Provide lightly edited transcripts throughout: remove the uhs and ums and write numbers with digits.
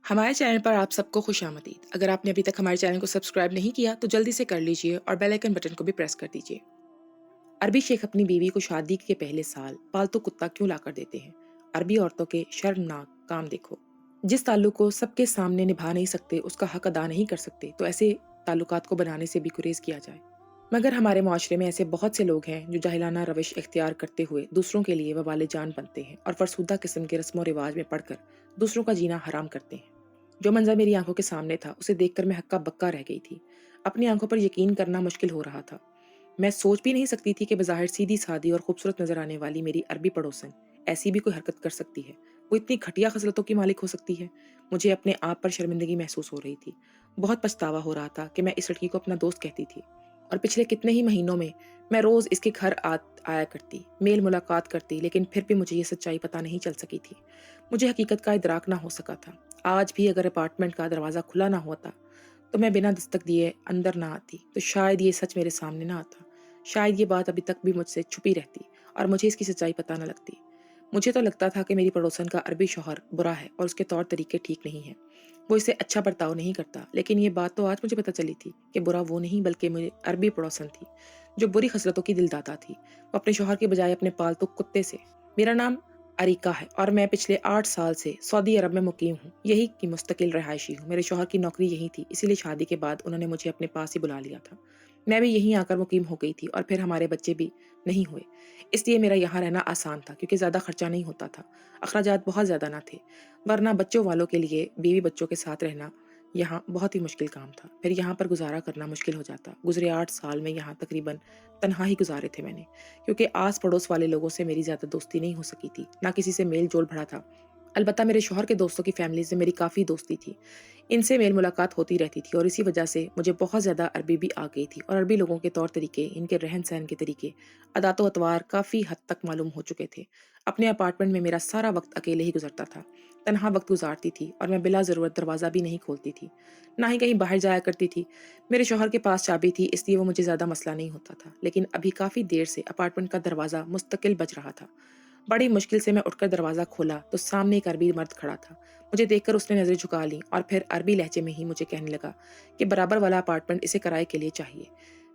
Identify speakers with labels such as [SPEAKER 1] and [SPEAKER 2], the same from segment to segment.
[SPEAKER 1] हमारे चैनल पर आप सबको खुश आमदीद। अगर आपने अभी तक हमारे चैनल को सब्सक्राइब नहीं किया तो जल्दी से कर लीजिए और बेल आइकन बटन को भी प्रेस कर दीजिए। अरबी शेख अपनी बीवी को शादी के पहले साल पालतू कुत्ता क्यों लाकर देते हैं? अरबी औरतों के शर्मनाक काम देखो। जिस ताल्लुक को सबके सामने निभा नहीं सकते, उसका हक अदा नहीं कर सकते, तो ऐसे ताल्लुकात को बनाने से भी गुरेज किया जाए। मगर हमारे माशरे में ऐसे बहुत से लोग हैं जो जाहिलाना रविश इख्तियार करते हुए दूसरों के लिए वबाले जान बनते हैं और फरसूदा किस्म के रस्म व रिवाज में पढ़कर दूसरों का जीना हराम करते हैं। जो मंजर मेरी आंखों के सामने था, उसे देखकर मैं हक्का बक्का रह गई थी। अपनी आंखों पर यकीन करना मुश्किल हो रहा था। मैं सोच भी नहीं सकती थी कि बज़ाहिर सीधी सादी और खूबसूरत नजर आने वाली मेरी अरबी पड़ोसन ऐसी भी कोई हरकत कर सकती है। वो इतनी घटिया खसलतों की मालिक हो सकती है। मुझे अपने आप पर शर्मिंदगी महसूस हो रही थी। बहुत पछतावा हो रहा था कि मैं इस लड़की को अपना दोस्त कहती थी और पिछले कितने ही महीनों में मैं रोज इसके घर आया करती, मेल मुलाकात करती, लेकिन फिर भी मुझे ये सच्चाई पता नहीं चल सकी थी। मुझे हकीकत का इदराक ना हो सका था। आज भी अगर अपार्टमेंट का दरवाज़ा खुला ना होता, तो मैं बिना दस्तक दिए अंदर ना आती, तो शायद ये सच मेरे सामने ना आता। शायद ये बात अभी तक भी मुझसे छुपी रहती और मुझे इसकी सच्चाई पता ना लगती। मुझे तो लगता था कि मेरी पड़ोसन का अरबी शौहर बुरा है और उसके तौर तरीके ठीक नहीं हैं। वो इससे अच्छा बर्ताव नहीं करता, लेकिन ये बात तो आज मुझे पता चली थी कि बुरा वो नहीं बल्कि मुझे अरबी पड़ोसन थी, जो बुरी खसलतों की दिलदाता थी। वो अपने शौहर के बजाय अपने पालतू कुत्ते से। मेरा नाम अरीका है और मैं पिछले 8 साल से सऊदी अरब में मुकीम हूँ। यही की मुस्तकिल रहायशी हूँ। मेरे शौहर की नौकरी यहीं थी, इसीलिए शादी के बाद उन्होंने मुझे अपने पास ही बुला लिया था। मैं भी यहीं आकर मुकीम हो गई थी और फिर हमारे बच्चे भी नहीं हुए। इसलिए मेरा यहाँ रहना आसान था क्योंकि ज़्यादा खर्चा नहीं होता था। अखराजात बहुत ज़्यादा ना थे। वरना बच्चों वालों के लिए बीवी बच्चों के साथ रहना यहाँ बहुत ही मुश्किल काम था। फिर यहाँ पर गुजारा करना मुश्किल हो जाता। गुजरे 8 साल में यहाँ तकरीबन तन्हा ही गुजारे थे मैंने, क्योंकि आस पड़ोस वाले लोगों से मेरी ज़्यादा दोस्ती नहीं हो सकी थी, ना किसी से मेल जोल बढ़ा था। अलबत्ता मेरे शौहर के दोस्तों की फैमिली से मेरी काफ़ी दोस्ती थी। इनसे मेल मुलाकात होती रहती थी और इसी वजह से मुझे बहुत ज़्यादा अरबी भी आ गई थी और अरबी लोगों के तौर तरीके, इनके रहन सहन के तरीके, अदातो अतवार काफ़ी हद तक मालूम हो चुके थे। अपने अपार्टमेंट में मेरा सारा वक्त अकेले ही गुजरता था। तनहा वक्त गुजारती थी और मैं बिला ज़रूरत दरवाज़ा भी नहीं खोलती थी, ना ही कहीं बाहर जाया करती थी। मेरे शौहर के पास चाबी थी, इसलिए वो मुझे ज़्यादा मसला नहीं होता था। लेकिन अभी काफ़ी देर से अपार्टमेंट का दरवाज़ा मुस्तकिल बज रहा था। बड़ी मुश्किल से मैं उठकर दरवाज़ा खोला तो सामने एक अरबी मर्द खड़ा था। मुझे देखकर उसने नज़रें झुका ली और फिर अरबी लहजे में ही मुझे कहने लगा कि बराबर वाला अपार्टमेंट इसे किराए के लिए चाहिए।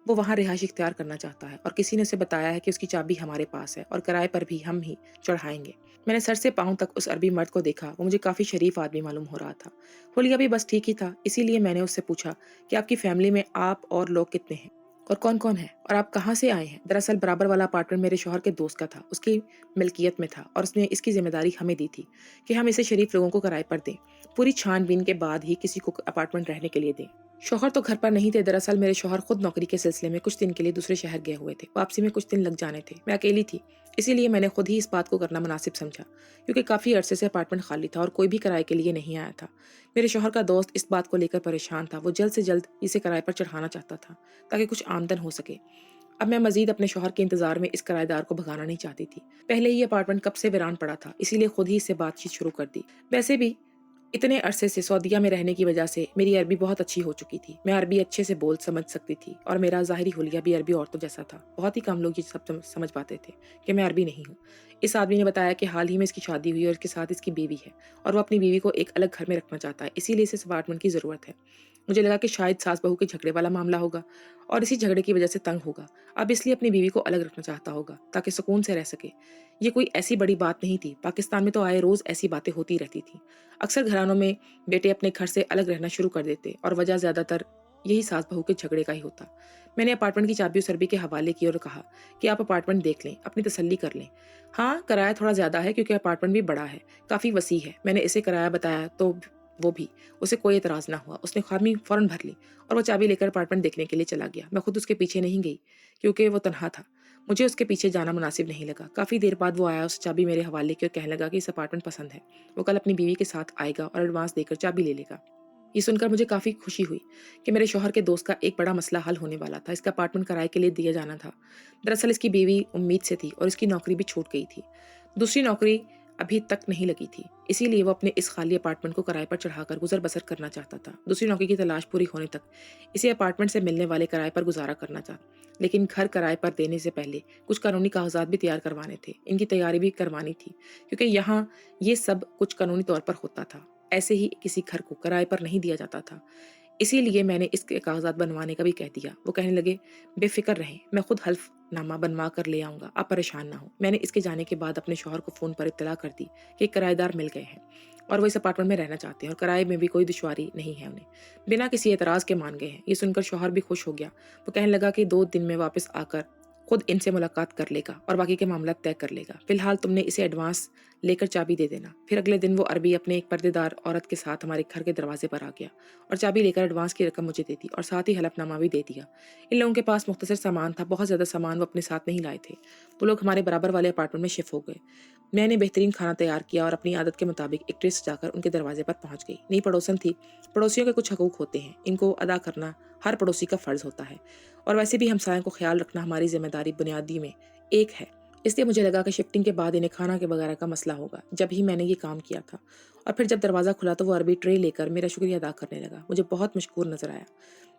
[SPEAKER 1] वो वहाँ रिहाइश इख्तियार करना चाहता है और किसी ने उसे बताया है कि उसकी चाबी हमारे पास है और किराए पर भी हम ही चढ़ाएंगे। मैंने सर से पाँव तक उस अरबी मर्द को देखा। वो मुझे काफ़ी शरीफ आदमी मालूम हो रहा था। हुलिया भी बस ठीक ही था, इसीलिए मैंने उससे पूछा कि आपकी फैमिली में आप और लोग कितने हैं और कौन-कौन है और आप कहाँ से आए हैं? दरअसल बराबर वाला अपार्टमेंट मेरे शौहर के दोस्त का था, उसकी मिल्कियत में था और उसने इसकी ज़िम्मेदारी हमें दी थी कि हम इसे शरीफ लोगों को किराए पर दें। पूरी छान-बीन के बाद ही किसी को अपार्टमेंट रहने के लिए दें। शौहर तो घर पर नहीं थे। दरअसल मेरे शौहर खुद नौकरी के सिलसिले में कुछ दिन के लिए दूसरे शहर गए हुए थे। वापसी में कुछ दिन लग जाने थे। मैं अकेली थी, इसीलिए मैंने खुद ही इस बात को करना मुनासिब समझा, क्योंकि काफ़ी अरसे से अपार्टमेंट खाली था और कोई भी किराए के लिए नहीं आया था। मेरे शौहर का दोस्त इस बात को लेकर परेशान था। वो जल्द से जल्द इसे किराए पर चढ़ाना चाहता था, ताकि कुछ आमदन हो सके। अब मैं मज़ीद अपने शौहर के इंतज़ार में इस किराएदार को भगाना नहीं चाहती थी। पहले ही अपार्टमेंट कब से वीरान पड़ा था, इसीलिए खुद ही इससे बातचीत शुरू कर दी। वैसे भी इतने अरसे से सऊदीया में रहने की वजह से मेरी अरबी बहुत अच्छी हो चुकी थी। मैं अरबी अच्छे से बोल समझ सकती थी और मेरा ज़ाहिरी हुलिया भी अरबी औरतों जैसा था। बहुत ही कम लोग ये सब समझ पाते थे कि मैं अरबी नहीं हूँ। इस आदमी ने बताया कि हाल ही में इसकी शादी हुई और इसके साथ इसकी बीवी है और वो अपनी बीवी को एक अलग घर में रखना चाहता है, इसीलिए इसे इस अपार्टमेंट की ज़रूरत है। मुझे लगा कि शायद सास बहू के झगड़े वाला मामला होगा और इसी झगड़े की वजह से तंग होगा। अब इसलिए अपनी बीवी को अलग रखना चाहता होगा ताकि सुकून से रह सके। ये कोई ऐसी बड़ी बात नहीं थी। पाकिस्तान में तो आए रोज़ ऐसी बातें होती रहती थी। अक्सर घरानों में बेटे अपने घर से अलग रहना शुरू कर देते और वजह ज़्यादातर यही सास बहू के झगड़े का ही होता। मैंने अपार्टमेंट की चाबी उस अरबी के हवाले की और कहा कि आप अपार्टमेंट देख लें, अपनी तसल्ली कर लें। हाँ, किराया थोड़ा ज़्यादा है क्योंकि अपार्टमेंट भी बड़ा है, काफ़ी वसी है। मैंने इसे किराया बताया तो वो भी, उसे कोई एतराज़ ना हुआ। उसने खामी फ़ौरन भर ली और वो चाबी लेकर अपार्टमेंट देखने के लिए चला गया। मैं खुद उसके पीछे नहीं गई क्योंकि वो तन्हा था। मुझे उसके पीछे जाना मुनासिब नहीं लगा। काफ़ी देर बाद वो आया, उस चाबी मेरे हवाले की और कहने लगा कि इस अपार्टमेंट पसंद है। वो कल अपनी बीवी के साथ आएगा और एडवांस देकर चाबी ले लेगा। ये सुनकर मुझे काफ़ी खुशी हुई कि मेरे शौहर के दोस्त का एक बड़ा मसला हल होने वाला था। इसका अपार्टमेंट किराए के लिए दिया जाना था। दरअसल इसकी बीवी उम्मीद से थी और इसकी नौकरी भी छूट गई थी। दूसरी नौकरी अभी तक नहीं लगी थी, इसीलिए वो अपने इस खाली अपार्टमेंट को किराए पर चढ़ाकर गुजर बसर करना चाहता था। दूसरी नौकरी की तलाश पूरी होने तक इसे अपार्टमेंट से मिलने वाले किराए पर गुजारा करना था। लेकिन घर किराए पर देने से पहले कुछ कानूनी कागजात भी तैयार करवाने थे। इनकी तैयारी भी करवानी थी क्योंकि यहाँ ये सब कुछ कानूनी तौर पर होता था। ऐसे ही किसी घर को किराए पर नहीं दिया जाता था। इसीलिए मैंने इसके कागज़ात बनवाने का भी कह दिया। वो कहने लगे, "बेफ़िक्र रहें, मैं खुद हल्फ़नामा बनवा कर ले आऊँगा, आप परेशान ना हों।" मैंने इसके जाने के बाद अपने शौहर को फ़ोन पर इत्तला कर दी कि किराएदार मिल गए हैं और वो इस अपार्टमेंट में रहना चाहते हैं और किराए में भी कोई दुश्वारी नहीं है उन्हें। बिना किसी एतराज़ के मान गए हैं। ये सुनकर शौहर भी खुश हो गया। वो कहने लगा कि 2 दिन में वापस आकर खुद इनसे मुलाकात कर लेगा और बाकी के मामला तय कर लेगा। फ़िलहाल तुमने इसे एडवांस लेकर चाबी दे देना। फिर अगले दिन वो अरबी अपने एक पर्देदार औरत के साथ हमारे घर के दरवाजे पर आ गया और चाबी लेकर एडवांस की रकम मुझे दे दी और साथ ही हलफनामा भी दे दिया। इन लोगों के पास मुख्तसर सामान था, बहुत ज़्यादा सामान वो अपने साथ नहीं लाए थे। वो लोग हमारे बराबर वाले अपार्टमेंट में शिफ्ट हो गए। मैंने बेहतरीन खाना तैयार किया और अपनी आदत के मुताबिक एक ट्रे सजाकर उनके दरवाजे पर पहुंच गई। नई पड़ोसन थी। पड़ोसियों के कुछ हकूक होते हैं, इनको अदा करना हर पड़ोसी का फ़र्ज़ होता है और वैसे भी हमसायों को ख्याल रखना हमारी ज़िम्मेदारी बुनियादी में एक है। इसलिए मुझे लगा कि शिफ्टिंग के बाद इन्हें खाना के वगैरह का मसला होगा। जब ही मैंने ये काम किया था और फिर जब दरवाज़ा खुला तो वो अरबी ट्रे लेकर मेरा शुक्रिया अदा करने लगा। मुझे बहुत मशकूर नज़र आया।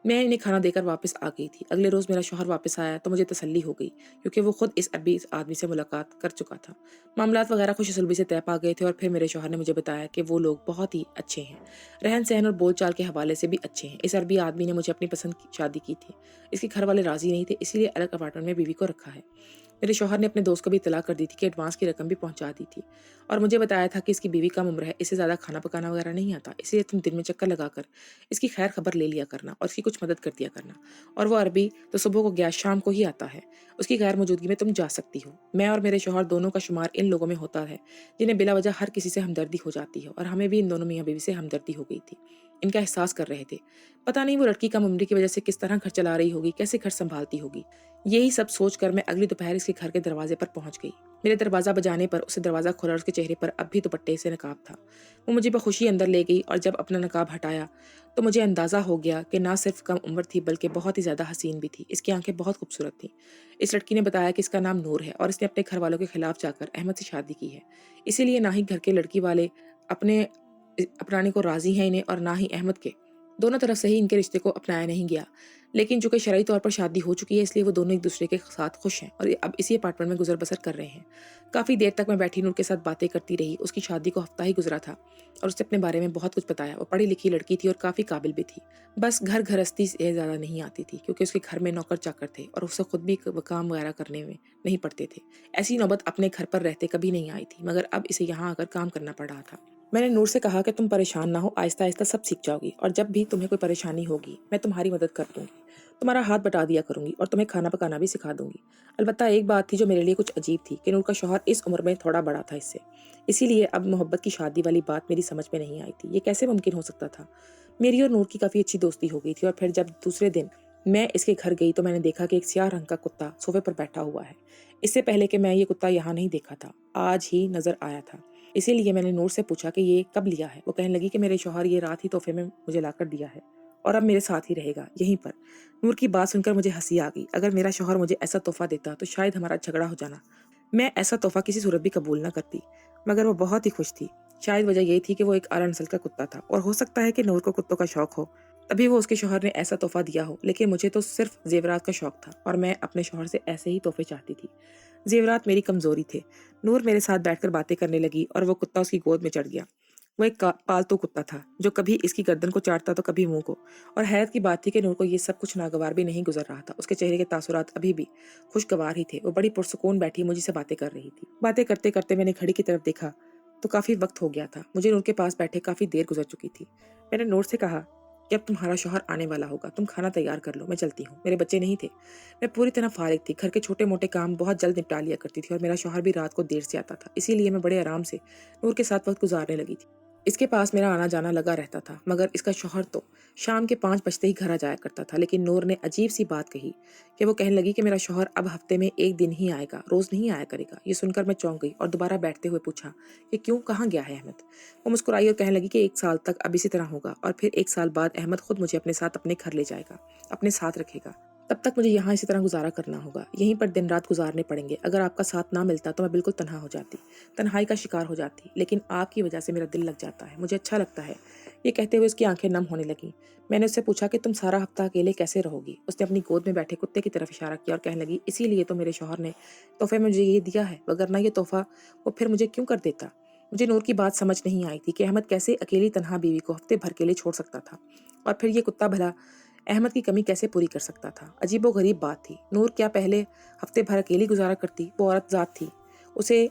[SPEAKER 1] मैं इन्हें खाना देकर वापस आ गई थी। अगले रोज़ मेरा शौहर वापस आया तो मुझे तसल्ली हो गई, क्योंकि वो खुद इस अरबी आदमी से मुलाकात कर चुका था। मामलात वगैरह खुशी-सुलझी से तय पा गए थे और फिर मेरे शौहर ने मुझे बताया कि वो लोग बहुत ही अच्छे हैं। रहन-सहन और बोलचाल के हवाले से भी अच्छे हैं। इस अरबी आदमी ने मुझे अपनी पसंद की शादी की थी। इसके घर वाले राज़ी नहीं थे, इसलिए अलग अपार्टमेंट में बीवी को रखा है। मेरे शौहर ने अपने दोस्त को भी इत्तला कर दी थी कि एडवांस की रकम भी पहुंचा दी थी और मुझे बताया था कि इसकी बीवी कम उम्र है, इसे ज़्यादा खाना पकाना वगैरह नहीं आता, इसलिए तुम दिन में चक्कर लगाकर इसकी खैर खबर ले लिया करना और इसकी कुछ मदद कर दिया करना। और वो अरबी तो सुबह को गया, शाम को ही आता है। उसकी गैर मौजूदगी में तुम जा सकती हो। मैं और मेरे शौहर दोनों का शुमार इन लोगों में होता है जिन्हें बिला वजह हर किसी से हमदर्दी हो जाती है और हमें भी इन दोनों मियाँ बीवी से हमदर्दी हो गई थी। इनका एहसास कर रहे थे। पता नहीं वो लड़की कम उम्र की वजह से किस तरह घर चला रही होगी, कैसे घर संभालती होगी। यही सब सोचकर मैं अगली दोपहर इसके घर के दरवाजे पर पहुंच गई। मेरे दरवाजा बजाने पर उसे दरवाजा खोला और उसके चेहरे पर अब भी दुपट्टे से नकाब था। वो मुझे बखुशी अंदर ले गई और जब अपना नकाब हटाया तो मुझे अंदाजा हो गया कि ना सिर्फ कम उम्र थी बल्कि बहुत ही ज्यादा हसीन भी थी। इसकी आंखें बहुत खूबसूरत थी। इस लड़की ने बताया कि इसका नाम नूर है और इसने अपने घर वालों के खिलाफ जाकर अहमद से शादी की है। इसीलिए ना ही घर के लड़की वाले अपने अपनाने को राजी हैं इन्हें और ना ही अहमद के। दोनों तरफ से ही इनके रिश्ते को अपनाया नहीं गया, लेकिन चूंकि शरई तौर पर शादी हो चुकी है इसलिए वो दोनों एक दूसरे के साथ खुश हैं और अब इसी अपार्टमेंट में गुजर बसर कर रहे हैं। काफ़ी देर तक मैं बैठी नूर के साथ बातें करती रही। उसकी शादी को हफ्ता ही गुजरा था और उसने अपने बारे में बहुत कुछ बताया। वो पढ़ी लिखी लड़की थी और काफ़ी काबिल भी थी। बस घर गृहस्थी से ज़्यादा नहीं आती थी क्योंकि उसके घर में नौकर चाकर थे और उसे खुद भी काम वगैरह करने में नहीं पड़ते थे। ऐसी नौबत अपने घर पर रहते कभी नहीं आई थी, मगर अब इसे यहाँ आकर काम करना पड़ रहा था। मैंने नूर से कहा कि तुम परेशान ना हो, आहिस्ता आहिस्ता सब सीख जाओगी और जब भी तुम्हें कोई परेशानी होगी मैं तुम्हारी मदद कर दूंगी, तुम्हारा हाथ बटा दिया करूंगी और तुम्हें खाना पकाना भी सिखा दूंगी। अलबत्ता एक बात थी जो मेरे लिए कुछ अजीब थी कि नूर का शौहर इस उम्र में थोड़ा बड़ा था इससे, इसीलिए अब मोहब्बत की शादी वाली बात मेरी समझ में नहीं आई थी। ये कैसे मुमकिन हो सकता था। मेरी और नूर की काफ़ी अच्छी दोस्ती हो गई थी और फिर जब दूसरे दिन मैं इसके घर गई तो मैंने देखा कि एक स्याह रंग का कुत्ता सोफे पर बैठा हुआ है। इससे पहले कि मैं ये कुत्ता यहाँ नहीं देखा था, आज ही नजर आया था। इसीलिए मैंने नूर से पूछा कि ये कब लिया है। वो कहने लगी कि मेरे शौहर ये रात ही तोहफे में मुझे लाकर दिया है और अब मेरे साथ ही रहेगा यहीं पर। नूर की बात सुनकर मुझे हंसी आ गई। अगर मेरा शौहर मुझे ऐसा तोहफा देता तो शायद हमारा झगड़ा हो जाना। मैं ऐसा तोहफा किसी सूरत भी कबूल न करती, मगर वो बहुत ही खुश थी। शायद वजह यही थी कि वो एक आला नस्ल का कुत्ता था और हो सकता है कि नूर को कुत्तों का शौक हो, तभी वो उसके शौहर ने ऐसा तोहफा दिया हो। लेकिन मुझे तो सिर्फ जेवरात का शौक था और मैं अपने शौहर से ऐसे ही तोहफे चाहती थी। जेवरात मेरी कमजोरी थे। नूर मेरे साथ बैठकर बातें करने लगी और वो कुत्ता उसकी गोद में चढ़ गया। वो एक पालतू कुत्ता था जो कभी इसकी गर्दन को चाटता तो कभी मुंह को। और हैरत की बात थी कि नूर को ये सब कुछ नागवार भी नहीं गुजर रहा था। उसके चेहरे के तासुरात अभी भी खुशगवार ही थे। वो बड़ी पुरसुकून बैठी मुझे से बातें कर रही थी। बातें करते करते मैंने घड़ी की तरफ देखा तो काफी वक्त हो गया था। मुझे नूर के पास बैठे काफी देर गुजर चुकी थी। मैंने नूर से कहा कि अब तुम्हारा शौहर आने वाला होगा, तुम खाना तैयार कर लो, मैं चलती हूँ। मेरे बच्चे नहीं थे, मैं पूरी तरह फारिग थी। घर के छोटे मोटे काम बहुत जल्द निपटा लिया करती थी और मेरा शौहर भी रात को देर से आता था, इसीलिए मैं बड़े आराम से नूर के साथ वक्त गुजारने लगी थी। इसके पास मेरा आना जाना लगा रहता था, मगर इसका शौहर तो शाम के 5 बजते ही घर आ जाया करता था। लेकिन नूर ने अजीब सी बात कही कि वो कहने लगी कि मेरा शौहर अब हफ्ते में 1 दिन ही आएगा, रोज नहीं आया करेगा। ये सुनकर मैं चौंक गई और दोबारा बैठते हुए पूछा कि क्यों, कहाँ गया है अहमद। वो मुस्कुराई और कहने लगी कि 1 साल तक अब इसी तरह होगा और फिर 1 साल बाद अहमद खुद मुझे अपने साथ अपने घर ले जाएगा, अपने साथ रखेगा। तब तक मुझे यहाँ इसी तरह गुजारा करना होगा, यहीं पर दिन रात गुजारने पड़ेंगे। अगर आपका साथ ना मिलता तो मैं बिल्कुल तन्हा हो जाती, तन्हाई का शिकार हो जाती, लेकिन आपकी वजह से मेरा दिल लग जाता है, मुझे अच्छा लगता है। ये कहते हुए उसकी आंखें नम होने लगी। मैंने उससे पूछा कि तुम सारा हफ्ता अकेले कैसे रहोगी। उसने अपनी गोद में बैठे कुत्ते की तरफ इशारा किया और कहने लगी, इसीलिए तो मेरे शौहर ने तोहफे में मुझे ये दिया है, वगरना ये तोहफा वो फिर मुझे क्यों कर देता। मुझे नूर की बात समझ नहीं आई थी कि अहमद कैसे अकेली तन्हा बीवी को हफ्ते भर के लिए छोड़ सकता था, और फिर ये कुत्ता भला अहमद की कमी कैसे पूरी कर सकता था। अजीबोगरीब बात थी। नूर क्या पहले हफ्ते भर अकेली गुजारा करती? वो औरत ज़ात थी, उसे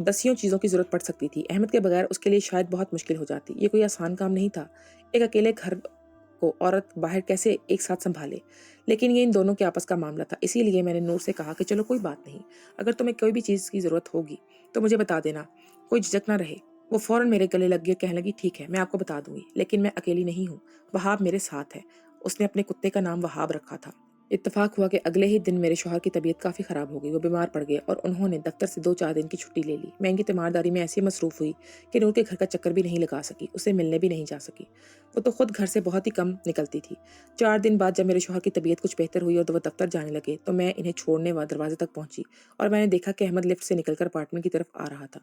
[SPEAKER 1] दसियों चीज़ों की ज़रूरत पड़ सकती थी। अहमद के बगैर उसके लिए शायद बहुत मुश्किल हो जाती। ये कोई आसान काम नहीं था। एक अकेले घर को औरत बाहर कैसे एक साथ संभाले। लेकिन ये इन दोनों के आपस का मामला था। इसीलिए मैंने नूर से कहा कि चलो कोई बात नहीं, अगर तुम्हें कोई भी चीज़ की ज़रूरत होगी तो मुझे बता देना, कोई झिझक ना रहे। वो फौरन मेरे गले लग गई और कहने लगी, ठीक है, मैं आपको बता दूंगी, लेकिन मैं अकेली नहीं हूँ, वहाब मेरे साथ है। उसने अपने कुत्ते का नाम वहाब रखा था। इत्तेफाक हुआ कि अगले ही दिन मेरे शौहर की तबीयत काफ़ी ख़राब हो गई। वो बीमार पड़ गए और उन्होंने दफ्तर से 2-4 दिन की छुट्टी ले ली। मैं इनकी तीमारदारी में ऐसी मसरूफ़ हुई कि नूर के घर का चक्कर भी नहीं लगा सकी, उसे मिलने भी नहीं जा सकी। वो तो खुद घर से बहुत ही कम निकलती थी। 4 दिन बाद जब मेरे शौहर की तबीयत कुछ बेहतर हुई और वो दफ्तर जाने लगे, तो मैं इन्हें छोड़ने व दरवाजे तक पहुंची और मैंने देखा कि अहमद लिफ्ट से निकलकर अपार्टमेंट की तरफ आ रहा था।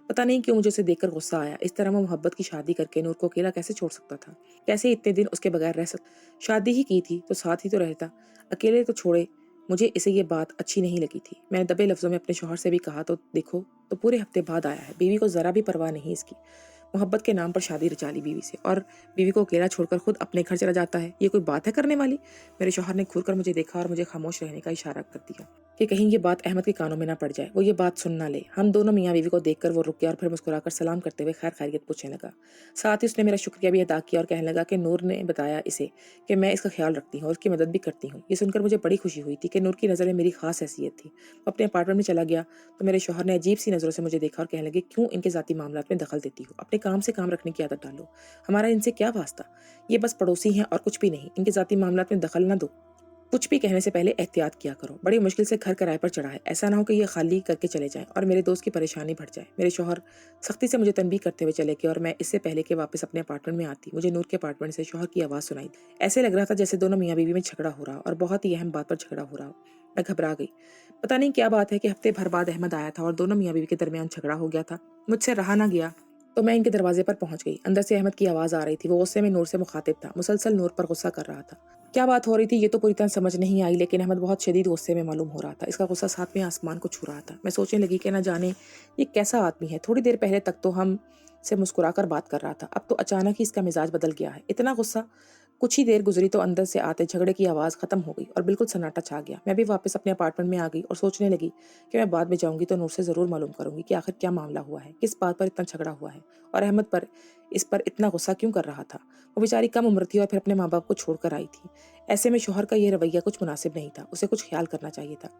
[SPEAKER 1] पता नहीं क्यों मुझे उसे देखकर गुस्सा आया। इस तरह वो मोहब्बत की शादी करके नूर को अकेला कैसे छोड़ सकता था? कैसे इतने दिन उसके बगैर रह सकता? शादी ही की थी तो साथ ही तो रहता, अकेले तो छोड़े। मुझे इसे ये बात अच्छी नहीं लगी थी। मैंने दबे लफ्ज़ों में अपने शौहर से भी कहा, तो देखो, तो पूरे हफ्ते बाद आया है, बीवी को ज़रा भी परवाह नहीं इसकी। मोहब्बत के नाम पर शादी रचा ली बीवी से, और बीवी को अकेला छोड़कर खुद अपने घर चला जाता है। ये कोई बात है करने वाली? मेरे शौहर ने घूर कर मुझे देखा और मुझे खामोश रहने का इशारा कर दिया कि कहीं ये बात अहमद के कानों में ना पड़ जाए, वो ये बात सुन ना ले। हम दोनों मियाँ बीवी को देखकर वो रुक गया और फिर मुस्कुराकर सलाम करते हुए खैर खैरियत पूछने लगा। साथ ही उसने मेरा शुक्रिया भी अदा किया और कहने लगा कि नूर ने बताया इसे कि मैं इसका ख्याल रखती हूँ और उसकी मदद भी करती हूँ। ये सुनकर मुझे बड़ी खुशी हुई थी कि नूर की नज़र में मेरी खास हैसियत थी। वो अपने अपार्टमेंट में चला गया तो मेरे शौहर ने अजीब सी नज़रों से मुझे देखा और कहने लगे, क्यों इनके ज़ाती मामलात में दखल देती हो? अपने काम से काम रखने की आदत डालो। हमारा इनसे क्या वास्ता? ये बस पड़ोसी हैं और कुछ भी नहीं। इनके ज़ाती मामलात में दखल ना दो। कुछ भी कहने से पहले एहतियात किया करो। बड़ी मुश्किल से घर किराए पर चढ़ा है, ऐसा ना हो कि ये खाली करके चले जाएं और मेरे दोस्त की परेशानी बढ़ जाए। मेरे शौहर सख्ती से मुझे तनबीह करते हुए चले गए और मैं इससे पहले कि वापस अपने अपार्टमेंट में आती, मुझे नूर के अपार्टमेंट से शौहर की आवाज़ सुनाई। ऐसे लग रहा था जैसे दोनों मियाँ बीवी में झगड़ा हो रहा और बहुत ही अहम बात पर झगड़ा हो रहा हो। मैं घबरा गई। पता नहीं क्या बात है कि हफ्ते भर बाद अहमद आया था और दोनों मियाँ बीवी के दरमियान झगड़ा हो गया था। मुझसे रहा ना गया तो मैं इनके दरवाजे पर पहुंच गई। अंदर से अहमद की आवाज़ आ रही थी। वो गुस्से में नूर से मुखातिब था, मुसलसल नूर पर गुस्सा कर रहा था। क्या बात हो रही थी ये तो पूरी तरह समझ नहीं आई, लेकिन अहमद बहुत शदीद गुस्से में मालूम हो रहा था। इसका गुस्सा साथ में आसमान को छू रहा था। मैं सोचने लगी कि न जाने ये कैसा आदमी है। थोड़ी देर पहले तक तो हम से मुस्कुराकर बात कर रहा था, अब तो अचानक ही इसका मिजाज बदल गया है। इतना गुस्सा! कुछ ही देर गुजरी तो अंदर से आते झगड़े की आवाज़ खत्म हो गई और बिल्कुल सन्नाटा छा गया। मैं भी वापस अपने अपार्टमेंट में आ गई और सोचने लगी कि मैं बाद में जाऊंगी तो नूर से ज़रूर मालूम करूंगी कि आखिर क्या मामला हुआ है, किस बात पर इतना झगड़ा हुआ है और अहमद पर इस पर इतना गुस्सा क्यों कर रहा था। वो बेचारी कम उम्र थी और फिर अपने माँ बाप को छोड़कर आई थी। ऐसे में शौहर का ये रवैया कुछ मुनासिब नहीं था, उसे कुछ ख्याल करना चाहिए था।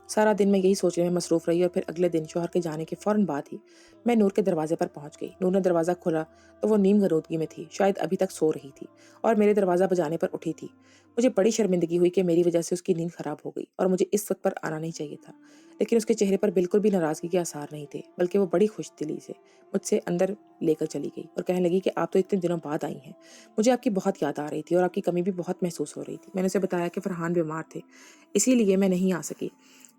[SPEAKER 1] सारा दिन मैं यही सोचने में मसरूफ़ रही और फिर अगले दिन शौहर के जाने के फ़ौरन बाद ही मैं नूर के दरवाजे पर पहुंच गई। नूर ने दरवाज़ा खोला तो वो नीम गरोदगी में थी, शायद अभी तक सो रही थी और मेरे दरवाज़ा बजाने पर उठी थी। मुझे बड़ी शर्मिंदगी हुई कि मेरी वजह से उसकी नींद खराब हो गई और मुझे इस वक्त पर आना नहीं चाहिए था। लेकिन उसके चेहरे पर बिल्कुल भी नाराज़गी के आसार नहीं थे, बल्कि वो बड़ी खुश दिली से मुझसे अंदर लेकर चली गई और कहने लगी कि आप तो इतने दिनों बाद आई हैं। मुझे आपकी बहुत याद आ रही थी और आपकी कमी भी बहुत महसूस हो रही थी। मैंने उसे बताया कि फरहान बीमार थे, इसीलिए मैं नहीं आ सकी।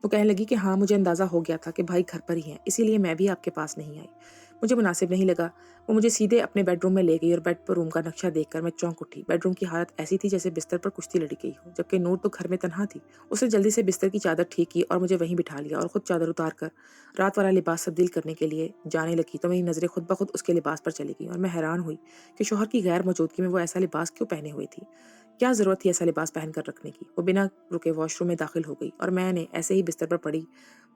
[SPEAKER 1] वो कहने लगी कि हाँ, मुझे अंदाज़ा हो गया था कि भाई घर पर ही हैं, इसीलिए मैं भी आपके पास नहीं आई। मुझे मुनासिब नहीं लगा। वो मुझे सीधे अपने बेडरूम में ले गई और बेड पर रूम का नक्शा देखकर मैं चौंक उठी। बेडरूम की हालत ऐसी थी जैसे बिस्तर पर कुश्ती लड़ी गई हो, जबकि नूर तो घर में तन्हा थी। उसने जल्दी से बिस्तर की चादर ठीक की और मुझे वहीं बिठा लिया और खुद चादर उतार कर रात वाला लिबास तब्दील करने के लिए जाने लगी तो मेरी नज़रें खुद ब खुद उसके लिबास पर चली गई और मैं हैरान हुई कि शौहर की गैर मौजूदगी में वो ऐसा लिबास क्यों पहने हुई थी। क्या ज़रूरत थी ऐसा लिबास पहन कर रखने की? वो बिना रुके वॉशरूम में दाखिल हो गई और मैंने ऐसे ही बिस्तर पर पड़ी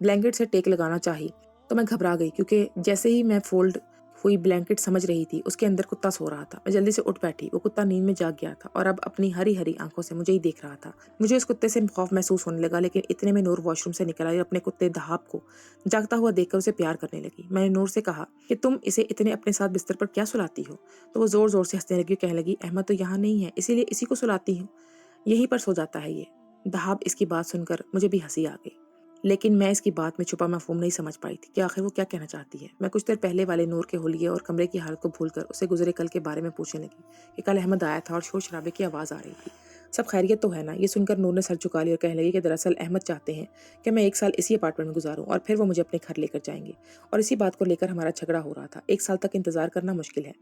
[SPEAKER 1] ब्लैंकेट से टेक लगाना चाही तो मैं घबरा गई, क्योंकि जैसे ही मैं फोल्ड हुई ब्लैंकेट समझ रही थी उसके अंदर कुत्ता सो रहा था। मैं जल्दी से उठ बैठी। वो कुत्ता नींद में जाग गया था और अब अपनी हरी हरी आंखों से मुझे ही देख रहा था। मुझे उस कुत्ते से खौफ महसूस होने लगा, लेकिन इतने में नूर वॉशरूम से निकल आई और अपने कुत्ते दहाब को जागता हुआ देखकर उसे प्यार करने लगी। मैंने नूर से कहा कि तुम इसे इतने अपने साथ बिस्तर पर क्या सुलाती हो? तो वो जोर जोर से हंसने लगी, कहने लगी, अहमद तो यहाँ नहीं है, इसीलिए इसी को सुलाती हूँ, यहीं पर सो जाता है ये। दहाब इसकी बात सुनकर मुझे भी हंसी आ गई, लेकिन मैं इसकी बात में छुपा मफहूम नहीं समझ पाई थी कि आखिर वो क्या कहना चाहती है। मैं कुछ देर पहले वाले नूर के हुलिये और कमरे की हालत को भूलकर उसे गुजरे कल के बारे में पूछने लगी कि कल अहमद आया था और शोर शराबे की आवाज़ आ रही थी। सब खैरियत तो है ना? ये सुनकर नूर ने सर झुका लिया और कहने लगी कि दरअसल अहमद चाहते हैं कि मैं 1 साल इसी अपार्टमेंट में गुजारूं और फिर वो मुझे अपने घर लेकर जाएंगे, और इसी बात को लेकर हमारा झगड़ा हो रहा था। 1 साल तक इंतजार करना मुश्किल है।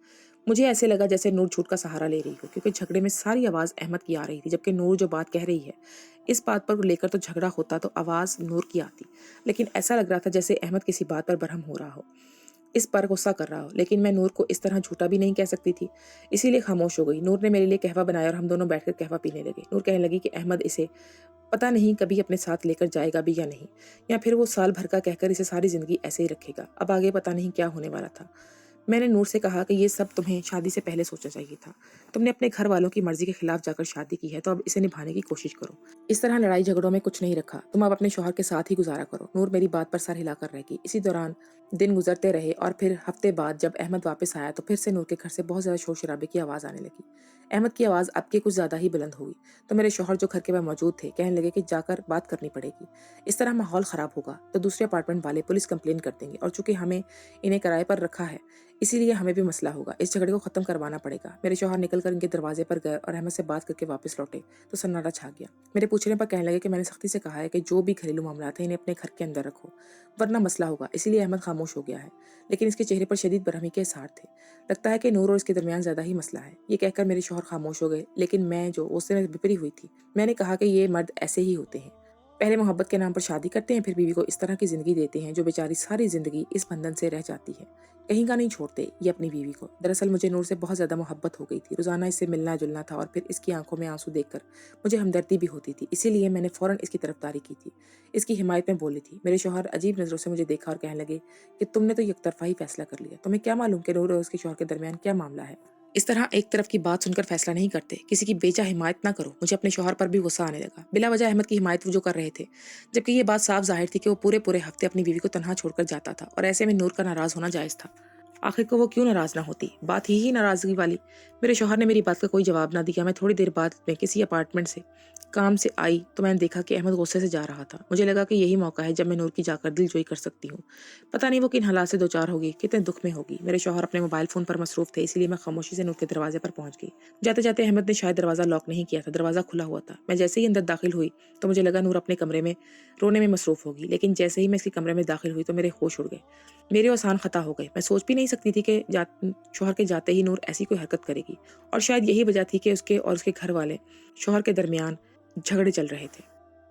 [SPEAKER 1] मुझे ऐसे लगा जैसे नूर झूठ का सहारा ले रही हो, क्योंकि झगड़े में सारी आवाज़ अहमद की आ रही थी, जबकि नूर जो बात कह रही है इस बात पर लेकर तो झगड़ा होता तो आवाज़ नूर की आती। लेकिन ऐसा लग रहा था जैसे अहमद किसी बात पर बरहम हो रहा हो। इस पर गुस्सा कर रहा हो, लेकिन मैं नूर को इस तरह झूठा भी नहीं कह सकती थी, इसीलिए खामोश हो गई। नूर ने मेरे लिए कहवा बनाया और हम दोनों बैठकर कहवा पीने लगे। नूर कहने लगी कि अहमद इसे पता नहीं कभी अपने साथ लेकर जाएगा भी या नहीं, या फिर वो साल भर का कहकर इसे सारी जिंदगी ऐसे ही रखेगा। अब आगे पता नहीं क्या होने वाला था। मैंने नूर से कहा कि ये सब तुम्हें शादी से पहले सोचना चाहिए था। तुमने अपने घर वालों की मर्जी के खिलाफ जाकर शादी की है, तो अब इसे निभाने की कोशिश करो। इस तरह लड़ाई झगड़ों में कुछ नहीं रखा। तुम अब अपने शौहर के साथ ही गुजारा करो। नूर मेरी बात पर सर हिलाकर रह गई। इसी दौरान दिन गुजरते रहे और फिर हफ्ते बाद जब अहमद वापस आया तो फिर से नूर के घर से बहुत ज्यादा शोर शराबे की आवाज आने लगी। अहमद की आवाज अब के कुछ ज्यादा ही बुलंद हुई तो मेरे शौहर जो घर के वह मौजूद थे कहने लगे कि जाकर बात करनी पड़ेगी। इस तरह माहौल खराब होगा तो दूसरे अपार्टमेंट वाले पुलिस कंप्लेन कर देंगे, और चूंकि हमें इन्हें किराए पर रखा है इसीलिए हमें भी मसला होगा। इस झगड़े को खत्म करवाना पड़ेगा। मेरे शौहर निकलकर इनके दरवाजे पर गए और अहमद से बात करके वापस लौटे तो सन्नाटा छा गया। मेरे पूछने पर कहने लगे कि मैंने सख्ती से कहा है कि जो भी घरेलू मामला है इन्हें अपने घर के अंदर रखो, वरना मसला होगा। इसीलिए अहमद खामोश हो गया है, लेकिन इसके चेहरे पर शदीद बरहमी के इज़हार थे। लगता है कि नूर और इसके दरमियान ज्यादा ही मसला है। ये कहकर मेरे शौहर खामोश हो गए, लेकिन मैं जो उससे विपरी हुई थी, मैंने कहा कि ये मर्द ऐसे ही होते हैं, पहले मोहब्बत के नाम पर शादी करते हैं, फिर बीवी को इस तरह की जिंदगी देते हैं जो बेचारी सारी जिंदगी इस बंधन से रह जाती है। कहीं का नहीं छोड़ते ये अपनी बीवी को। दरअसल मुझे नूर से बहुत ज्यादा मोहब्बत हो गई थी। रोजाना इससे मिलना जुलना था और फिर इसकी आंखों में आंसू देखकर मुझे हमदर्दी भी होती थी। इसीलिए मैंने फौरन इसकी तरफदारी की थी, इसकी हिमायत में बोली थी। मेरे शौहर अजीब नजरों से मुझे देखा और कहने लगे कि तुमने तो एकतरफा ही फैसला कर लिया। तुम्हें क्या मालूम कि नूर और उसके शौहर के दरमियान क्या मामला है। इस तरह एक तरफ की बात सुनकर फैसला नहीं करते। किसी की बेचा हिमायत ना करो। मुझे अपने शौहर पर भी गुस्सा आने लगा। बिला वजह अहमद की हिमायत वो जो कर रहे थे, जबकि ये बात साफ जाहिर थी कि वो पूरे पूरे हफ्ते अपनी बीवी को तनहा छोड़कर जाता था, और ऐसे में नूर का नाराज होना जायज था। आखिर को वो क्यों नाराज ना होती, बात ही नाराजगी वाली। मेरे शौहर ने मेरी बात का कोई जवाब ना दिया। मैं थोड़ी देर बाद में किसी अपार्टमेंट से काम से आई तो मैंने देखा कि अहमद गुस्से से जा रहा था। मुझे लगा कि यही मौका है जब मैं नूर की जाकर दिलजोई कर सकती हूँ। पता नहीं वो किन हालात से दो चार होगी, कितने दुख में होगी। मेरे शौहर अपने मोबाइल फोन पर मसरूफ थे, इसलिए मैं खामोशी से नूर के दरवाजे पर पहुंच गई। जाते जाते अहमद ने शायद दरवाजा लॉक नहीं किया था, दरवाजा खुला हुआ था। मैं जैसे ही अंदर दाखिल हुई तो मुझे लगा नूर अपने कमरे में रोने में मसरूफ होगी, लेकिन जैसे ही मैं इसके कमरे में दाखिल हुई तो मेरे होश उड़ गए। मेरे आसान खता हो गए। मैं सोच भी नहीं सकती थी कि शौहर के जाते ही नूर ऐसी कोई हरकत करेगी, और शायद यही वजह थी कि उसके और उसके घर वाले शौहर के दरमियान झगड़े चल रहे थे।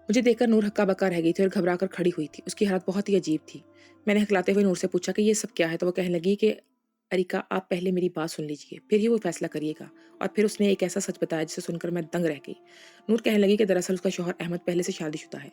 [SPEAKER 1] मुझे देखकर नूर हक्का बक्का रह गई थी और घबरा कर खड़ी हुई थी। उसकी हालत बहुत ही अजीब थी। मैंने हकलाते हुए नूर से पूछा कि ये सब क्या है, तो वो कहने लगी कि अरिका, आप पहले मेरी बात सुन लीजिए, फिर ही वो फैसला करिएगा। और फिर उसने एक ऐसा सच बताया जिसे सुनकर मैं दंग रह गई। नूर कहने लगी कि दरअसल उसका शौहर अहमद पहले से शादीशुदा है।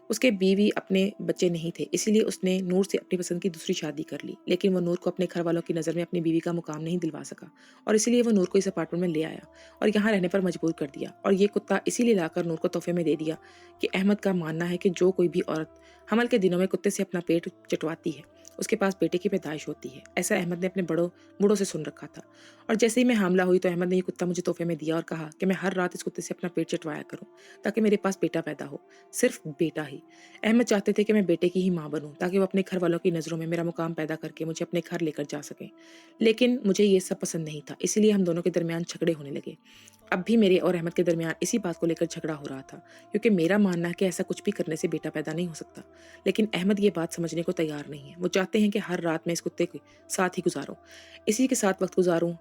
[SPEAKER 1] उसके बीवी अपने बच्चे नहीं थे, इसीलिए उसने नूर से अपनी पसंद की दूसरी शादी कर ली। लेकिन वो नूर को अपने घर वालों की नज़र में अपनी बीवी का मुकाम नहीं दिलवा सका, और इसीलिए वो नूर को इस अपार्टमेंट में ले आया और यहाँ रहने पर मजबूर कर दिया। और ये कुत्ता इसीलिए लाकर नूर को तोहफे में दे दिया कि अहमद का मानना है कि जो कोई भी औरत हमल के दिनों में कुत्ते से अपना पेट चटवाती है उसके पास बेटे की पैदाइश होती है। ऐसा अहमद ने अपने बूढ़ों से सुन रखा था। और जैसे ही मैं हामला हुई तो अहमद ने ये कुत्ता मुझे तोहफे में दिया और कहा कि मैं हर रात इस कुत्ते से अपना पेट चटवाया करूं ताकि मेरे पास बेटा पैदा हो, सिर्फ बेटा ही। अहमद चाहते थे कि मैं बेटे की ही माँ बनूं ताकि वो अपने घर वालों की नज़रों में मेरा मुकाम पैदा करके मुझे अपने घर लेकर जा सकें। लेकिन मुझे ये सब पसंद नहीं था, इसीलिए हम दोनों के दरमियान झगड़े होने लगे। अब भी मेरे और अहमद के दरमियान इसी बात को लेकर झगड़ा हो रहा था, क्योंकि मेरा मानना है कि ऐसा कुछ भी करने से बेटा पैदा नहीं हो सकता। लेकिन अहमद ये बात समझने को तैयार नहीं है। वो चाहते हैं कि हर रात मैं इस कुत्ते के साथ ही गुजारूं, इसी के साथ वक्त गुजारूं।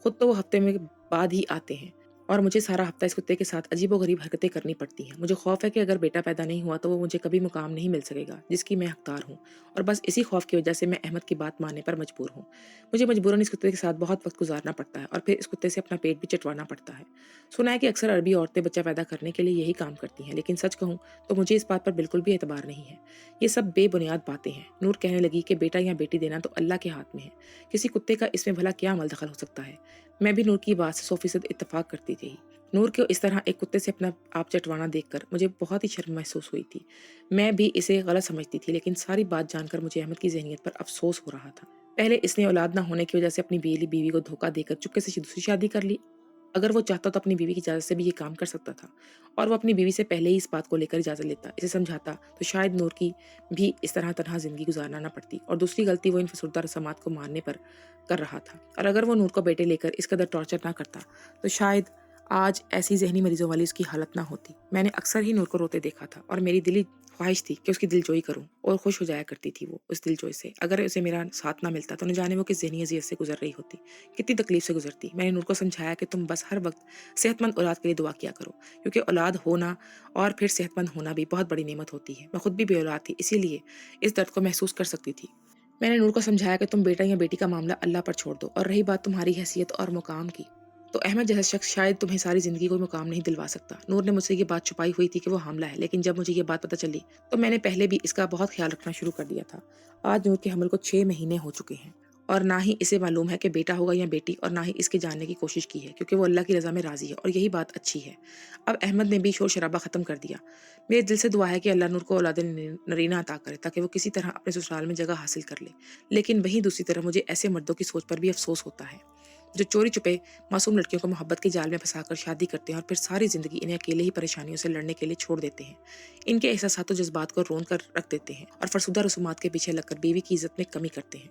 [SPEAKER 1] खुद तो वो हफ्ते में बाद ही आते हैं और मुझे सारा हफ्ता इस कुत्ते के साथ अजीबोगरीब हरकतें करनी पड़ती हैं। मुझे खौफ है कि अगर बेटा पैदा नहीं हुआ तो वो मुझे कभी मुकाम नहीं मिल सकेगा जिसकी मैं हकदार हूँ, और बस इसी खौफ की वजह से मैं अहमद की बात मानने पर मजबूर हूँ। मुझे मजबूरन इस कुत्ते के साथ बहुत वक्त गुजारना पड़ता है और फिर इस कुत्ते से अपना पेट भी चटवाना पड़ता है। सुना है कि अक्सर अरबी औरतें बच्चा पैदा करने के लिए यही काम करती हैं, लेकिन सच कहूँ तो मुझे इस बात पर बिल्कुल भी एतबार नहीं है। ये सब बेबुनियाद बातें हैं। नूर कहने लगी कि बेटा या बेटी देना तो अल्लाह के हाथ में है, किसी कुत्ते का इसमें भला क्या अमल दखल हो सकता है। मैं भी नूर की बात से 100% इत्तेफाक करती रही। नूर को इस तरह एक कुत्ते से अपना आप चटवाना देखकर मुझे बहुत ही शर्म महसूस हुई थी। मैं भी इसे गलत समझती थी, लेकिन सारी बात जानकर मुझे अहमद की ज़हनियत पर अफसोस हो रहा था। पहले इसने औलाद ना होने की वजह से अपनी बेली बीवी को धोखा देकर चुपके से दूसरी शादी कर ली। अगर वो चाहता तो अपनी बीवी की इजाज़त से भी ये काम कर सकता था, और वो अपनी बीवी से पहले ही इस बात को लेकर इजाज़त लेता, इसे समझाता, तो शायद नूर की भी इस तरह तनहा ज़िंदगी गुजारना ना पड़ती। और दूसरी गलती वो इन फसुर्दा रस्मात को मानने पर कर रहा था। और अगर वो नूर को बेटे लेकर इस कदर टॉर्चर ना करता तो शायद आज ऐसी ज़हनी मरीज़ों वाली उसकी हालत ना होती। मैंने अक्सर ही नूर को रोते देखा था और मेरी दिली ख्वाहिश थी कि उसकी दिलजोई करूं, और खुश हो जाया करती थी वो उस दिलजोई से। अगर उसे मेरा साथ ना मिलता तो न जाने वो किस ज़हनी अज़ियत से गुजर रही होती, कितनी तकलीफ से गुजरती। मैंने नूर को समझाया कि तुम बस हर वक्त सेहतमंद औलाद के लिए दुआ किया करो, क्योंकि औलाद होना और फिर सेहतमंद होना भी बहुत बड़ी नेमत होती है। मैं खुद भी बेऔलाद थी, इसीलिए इस दर्द को महसूस कर सकती थी। मैंने नूर को समझाया कि तुम बेटा या बेटी का मामला अल्लाह पर छोड़ दो, और रही बात तुम्हारी हैसियत और मुकाम की, तो अहमद जैसा शख्स शायद तुम्हें सारी ज़िंदगी कोई मुकाम नहीं दिलवा सकता। नूर ने मुझसे ये बात छुपाई हुई थी कि वो हामला है, लेकिन जब मुझे ये बात पता चली, तो मैंने पहले भी इसका बहुत ख़्याल रखना शुरू कर दिया था। आज नूर के हमल को 6 महीने हो चुके हैं, और ना ही इसे मालूम है कि बेटा होगा या बेटी, और ना ही इसके जानने की कोशिश की है, क्योंकि वो अल्लाह की रज़ा में राज़ी है, और यही बात अच्छी है। अब अहमद ने भी शोर-शराबा ख़त्म कर दिया। मेरे दिल से दुआ है कि अल्लाह नूर को औलाद नरीना अता करे, ताकि वो किसी तरह अपने ससुराल में जगह हासिल कर ले। लेकिन वहीं दूसरी तरफ मुझे ऐसे मर्दों की सोच पर भी अफ़सोस होता है, जो चोरी-छुपे मासूम लड़कियों को मोहब्बत के जाल में फँसाकर शादी करते हैं और फिर सारी ज़िंदगी इन्हें अकेले ही परेशानियों से लड़ने के लिए छोड़ देते हैं। इनके एहसासात और जज़्बात को रोन कर रख देते हैं, और फ़रसुदा रसूमात के पीछे लगकर बीवी की इज़्ज़त में कमी करते हैं।